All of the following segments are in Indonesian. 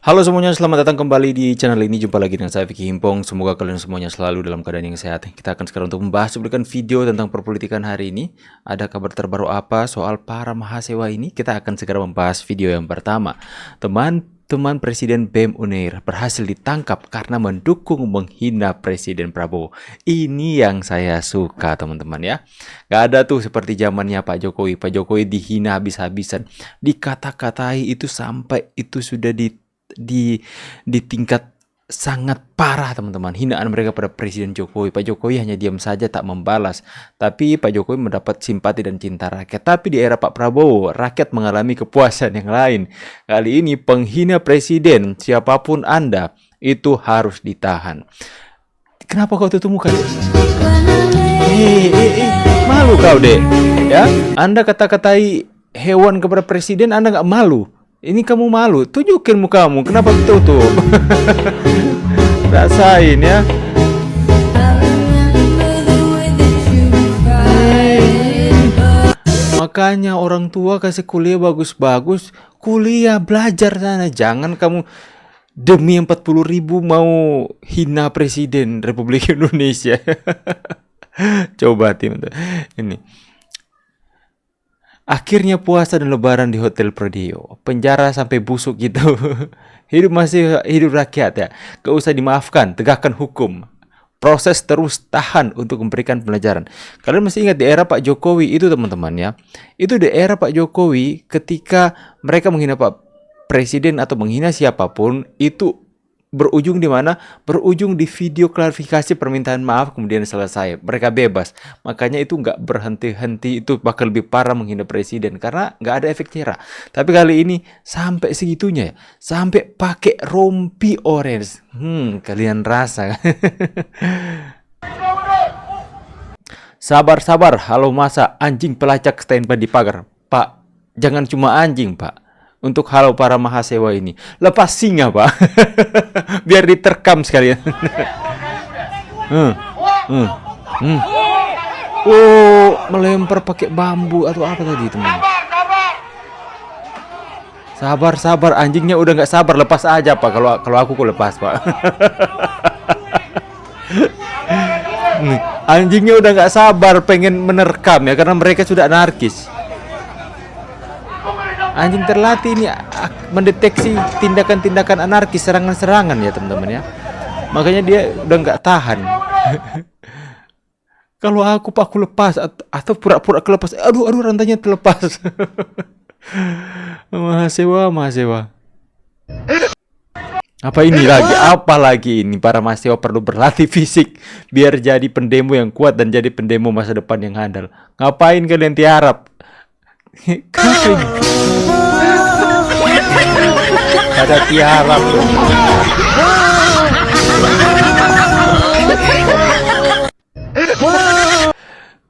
Halo semuanya, selamat datang kembali di channel ini. Jumpa lagi dengan saya Vicky Himpong. Semoga kalian semuanya selalu dalam keadaan yang sehat. Kita akan sekarang untuk membahas cuplikan video tentang perpolitikan hari ini. Ada kabar terbaru apa soal para mahasiswa ini? Kita akan segera membahas video yang pertama. Teman-teman Presiden BEM Unair berhasil ditangkap karena mendukung menghina Presiden Prabowo. Ini yang saya suka, teman-teman ya. Gak ada tuh seperti zamannya Pak Jokowi. Pak Jokowi dihina habis-habisan, dikata-katai itu sampai itu sudah di tingkat sangat parah, teman-teman. Hinaan mereka pada Presiden Jokowi. Pak Jokowi hanya diam saja, tak membalas. Tapi Pak Jokowi mendapat simpati dan cinta rakyat. Tapi di era Pak Prabowo, rakyat mengalami kepuasan yang lain. Kali ini penghina presiden, siapapun Anda, itu harus ditahan. Kenapa kau tutup muka, Dek? Malu kau, Dek? Ya, Anda kata-katai hewan kepada presiden, Anda nggak malu? Ini kamu malu, tunjukin mukamu, kenapa tutup? Rasain ya. Makanya orang tua kasih kuliah bagus-bagus, kuliah belajar sana. Jangan kamu demi 40.000 mau hina Presiden Republik Indonesia. Coba tim ini. Akhirnya puasa dan lebaran di Hotel Prodeo. Penjara sampai busuk gitu. Hidup rakyat ya. Gak usah dimaafkan, tegakkan hukum. Proses terus tahan untuk memberikan pelajaran. Kalian masih ingat di era Pak Jokowi itu, teman-teman ya. Itu di era Pak Jokowi ketika mereka menghina Pak Presiden atau menghina siapapun, itu berujung di mana? Berujung di video klarifikasi permintaan maaf kemudian selesai. Mereka bebas. Makanya itu nggak berhenti-henti, itu bakal lebih parah menghina presiden karena nggak ada efek jerah. Tapi kali ini sampai segitunya ya. Sampai pakai rompi orange. Kalian rasa. Sabar, halo masa anjing pelacak standby di pagar. Pak, jangan cuma anjing, Pak. Untuk halo para mahasiswa ini, lepas singa, Pak. Biar diterkam sekalian. Oh, melempar pakai bambu atau apa tadi, teman? Sabar, anjingnya udah nggak sabar, lepas aja, Pak. Kalau aku lepas, Pak. Anjingnya udah nggak sabar, pengen menerkam ya, karena mereka sudah anarkis. Anjing terlatih ini mendeteksi tindakan-tindakan anarkis, serangan-serangan ya, teman-teman ya. Makanya dia udah nggak tahan. Kalau aku lepas atau pura-pura kelepas. Aduh, rantainya terlepas. Mahasiswa. Apa lagi ini? Para mahasiswa perlu berlatih fisik biar jadi pendemo yang kuat dan jadi pendemo masa depan yang handal. Ngapain kalian tiarap? Kenapa ini? Ada tiarap.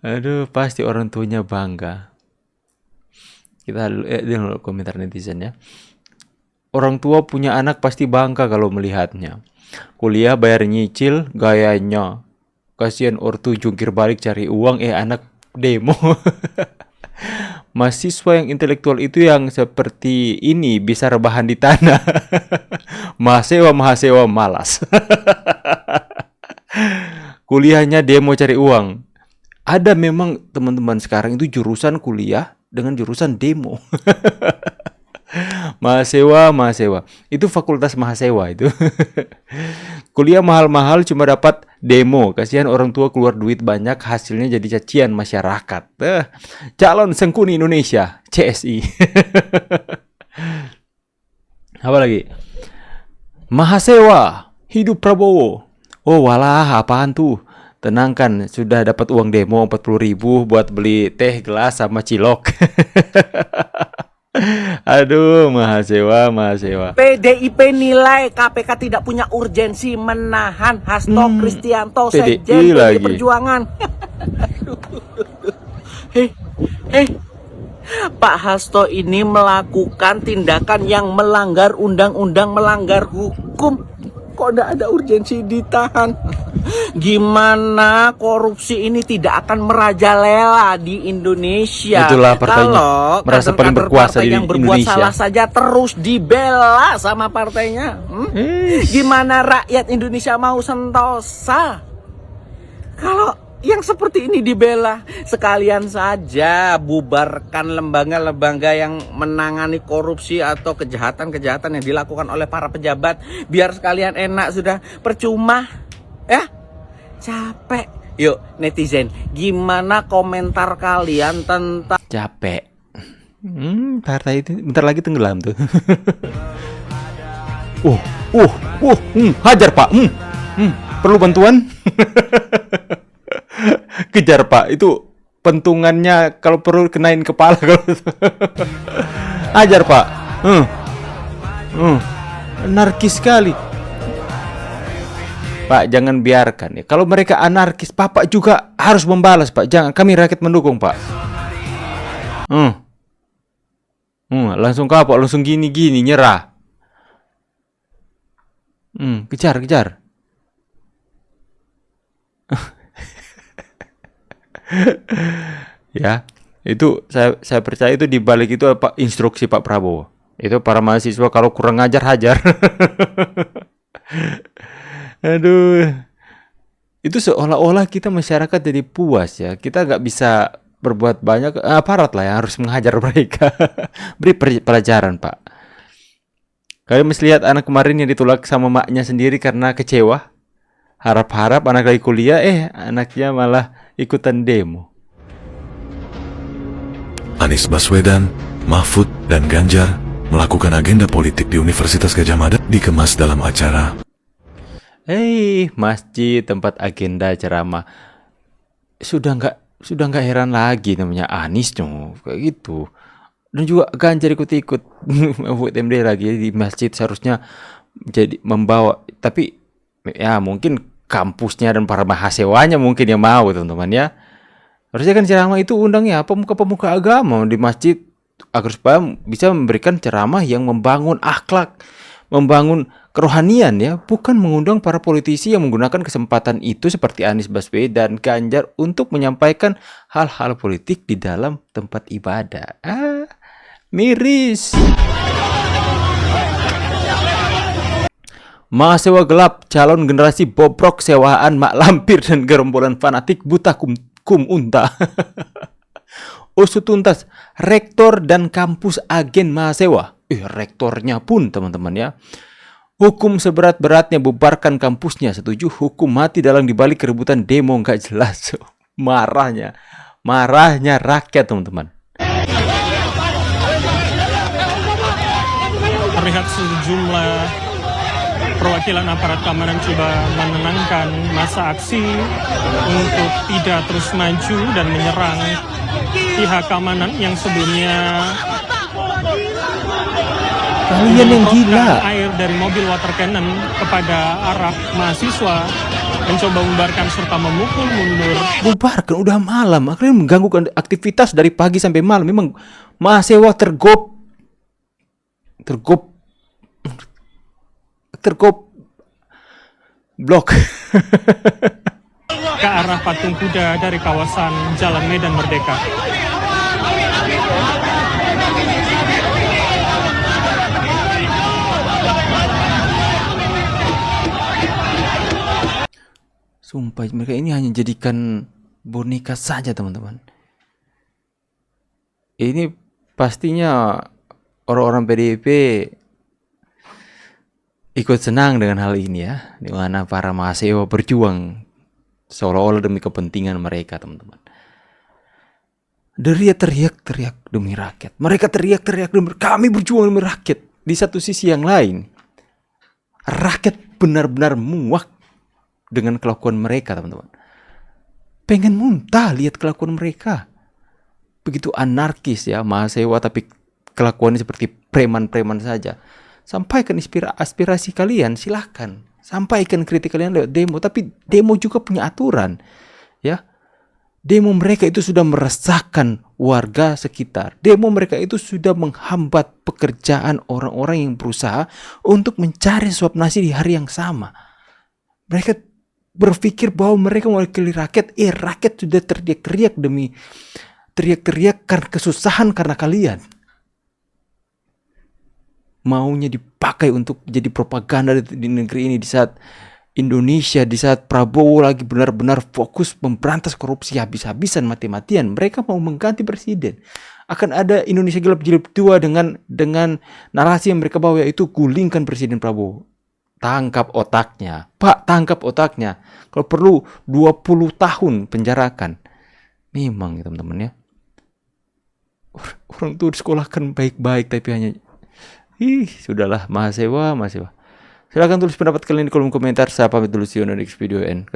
Aduh, pasti orang tuanya bangga. Kita lihat komentar netizen ya. Orang tua punya anak pasti bangga kalau melihatnya. Kuliah bayar nyicil gayanya. Kasihan ortu jungkir balik cari uang, anak demo. Mahasiswa yang intelektual itu yang seperti ini bisa rebahan di tanah. Mahasiswa malas. Kuliahnya demo cari uang. Ada memang teman-teman sekarang itu jurusan kuliah dengan jurusan demo. Mahasiswa. Itu fakultas mahasiswa itu. Kuliah mahal-mahal cuma dapat demo. Kasihan orang tua keluar duit banyak, hasilnya jadi cacian masyarakat. Calon Sengkuni Indonesia, CSI. Apa lagi? Mahasiswa, hidup Prabowo. Oh walah, apaan tuh? Tenangkan, sudah dapat uang demo 40.000 buat beli teh gelas sama cilok. Aduh, mahasiswa. PDIP nilai KPK tidak punya urgensi menahan Hasto Kristianto Sekjen PDI Perjuangan. Pak Hasto ini melakukan tindakan yang melanggar undang-undang, melanggar hukum. Kok tidak ada urgensi ditahan? Gimana korupsi ini tidak akan merajalela di Indonesia? Itulah partainya Kalau merasa paling kader-kader berkuasa partai di yang berbuat Indonesia. salah saja terus dibela sama partainya. Gimana rakyat Indonesia mau sentosa? Kalau yang seperti ini dibela, sekalian saja bubarkan lembaga-lembaga yang menangani korupsi atau kejahatan-kejahatan yang dilakukan oleh para pejabat. Biar sekalian enak sudah, percuma. Ya, capek. Yuk netizen, gimana komentar kalian tentang Capek. Partai itu bentar lagi tenggelam tuh. Hajar Pak. Perlu bantuan? Kejar Pak, itu pentungannya kalau perlu kenain kepala kalau hajar Pak. Anarkis sekali Pak, jangan biarkan ya. Kalau mereka anarkis, Bapak juga harus membalas Pak. Jangan, kami rakyat mendukung Pak. Langsung kapok, langsung gini-gini nyerah. Kejar. Ya, itu saya percaya itu di balik itu apa instruksi Pak Prabowo. Itu para mahasiswa kalau kurang ngajar hajar. Aduh. Itu seolah-olah kita masyarakat jadi puas ya. Kita nggak bisa berbuat banyak, aparat lah yang harus menghajar mereka. Beri pelajaran Pak. Kalian mesti lihat anak kemarin yang ditolak sama maknya sendiri karena kecewa. Harap-harap anak lagi kuliah, anaknya malah ikutan demo. Anies Baswedan, Mahfud, dan Ganjar melakukan agenda politik di Universitas Gadjah Mada dikemas dalam acara. Masjid tempat agenda ceramah. Sudah nggak heran lagi namanya Anies dong, kayak gitu. Dan juga Ganjar ikut-ikut Mahfud MD lagi di masjid seharusnya jadi membawa, tapi ya mungkin kampusnya dan para mahasiswanya mungkin yang mau teman-teman ya. Harusnya kan ceramah itu undangnya pemuka-pemuka agama di masjid agar supaya bisa memberikan ceramah yang membangun akhlak, membangun kerohanian ya, bukan mengundang para politisi yang menggunakan kesempatan itu seperti Anies Baswedan, Ganjar untuk menyampaikan hal-hal politik di dalam tempat ibadah. Miris. Mahasiswa gelap, calon generasi bobrok sewaan mak lampir dan gerombolan fanatik buta kum unta. Usut tuntas, rektor dan kampus agen mahasiswa. Rektornya pun teman-teman ya. Hukum seberat-beratnya bubarkan kampusnya, setuju hukum mati dalam dibalik kerebutan demo nggak jelas. Marahnya rakyat teman-teman. Terlihat sejumlah perwakilan aparat keamanan coba menenangkan massa aksi untuk tidak terus maju dan menyerang pihak keamanan yang sebelumnya Kalian yang gila. air dari mobil water cannon kepada arah mahasiswa, mencoba membubarkan serta memukul mundur. Bubarkan, udah malam. Kalian mengganggu aktivitas dari pagi sampai malam. Memang mahasiswa tergop blok ke arah patung kuda dari kawasan Jalan Medan Merdeka. Sumpah mereka ini hanya jadikan boneka saja teman-teman. Ini pastinya orang-orang PDIP ikut senang dengan hal ini ya, di mana para mahasiswa berjuang seolah-olah demi kepentingan mereka teman-teman. Dia teriak-teriak demi rakyat. Mereka teriak-teriak demi kami berjuang demi rakyat. Di satu sisi yang lain, rakyat benar-benar muak dengan kelakuan mereka teman-teman. Pengen muntah lihat kelakuan mereka. Begitu anarkis ya mahasiswa, tapi kelakuannya seperti preman-preman saja. Sampaikan aspirasi kalian, silahkan. Sampaikan kritik kalian lewat demo, tapi demo juga punya aturan. Ya. Demo mereka itu sudah meresahkan warga sekitar. Demo mereka itu sudah menghambat pekerjaan orang-orang yang berusaha untuk mencari suap nasi di hari yang sama. Mereka berpikir bahwa mereka mewakili rakyat. Rakyat sudah teriak-teriak karena kesusahan karena kalian. Maunya dipakai untuk jadi propaganda di negeri ini di saat Indonesia, di saat Prabowo lagi benar-benar fokus memberantas korupsi habis-habisan, mati-matian. Mereka mau mengganti presiden. Akan ada Indonesia gelap jilid 2 dengan narasi yang mereka bawa, yaitu gulingkan Presiden Prabowo. Tangkap otaknya, Pak, tangkap otaknya. Kalau perlu 20 tahun penjarakan. Memang ya teman-teman ya. Orang tuh disekolahkan baik-baik tapi hanya sudahlah, mahasiswa. Silahkan tulis pendapat kalian di kolom komentar. Saya pamit dulu, see you on the next video and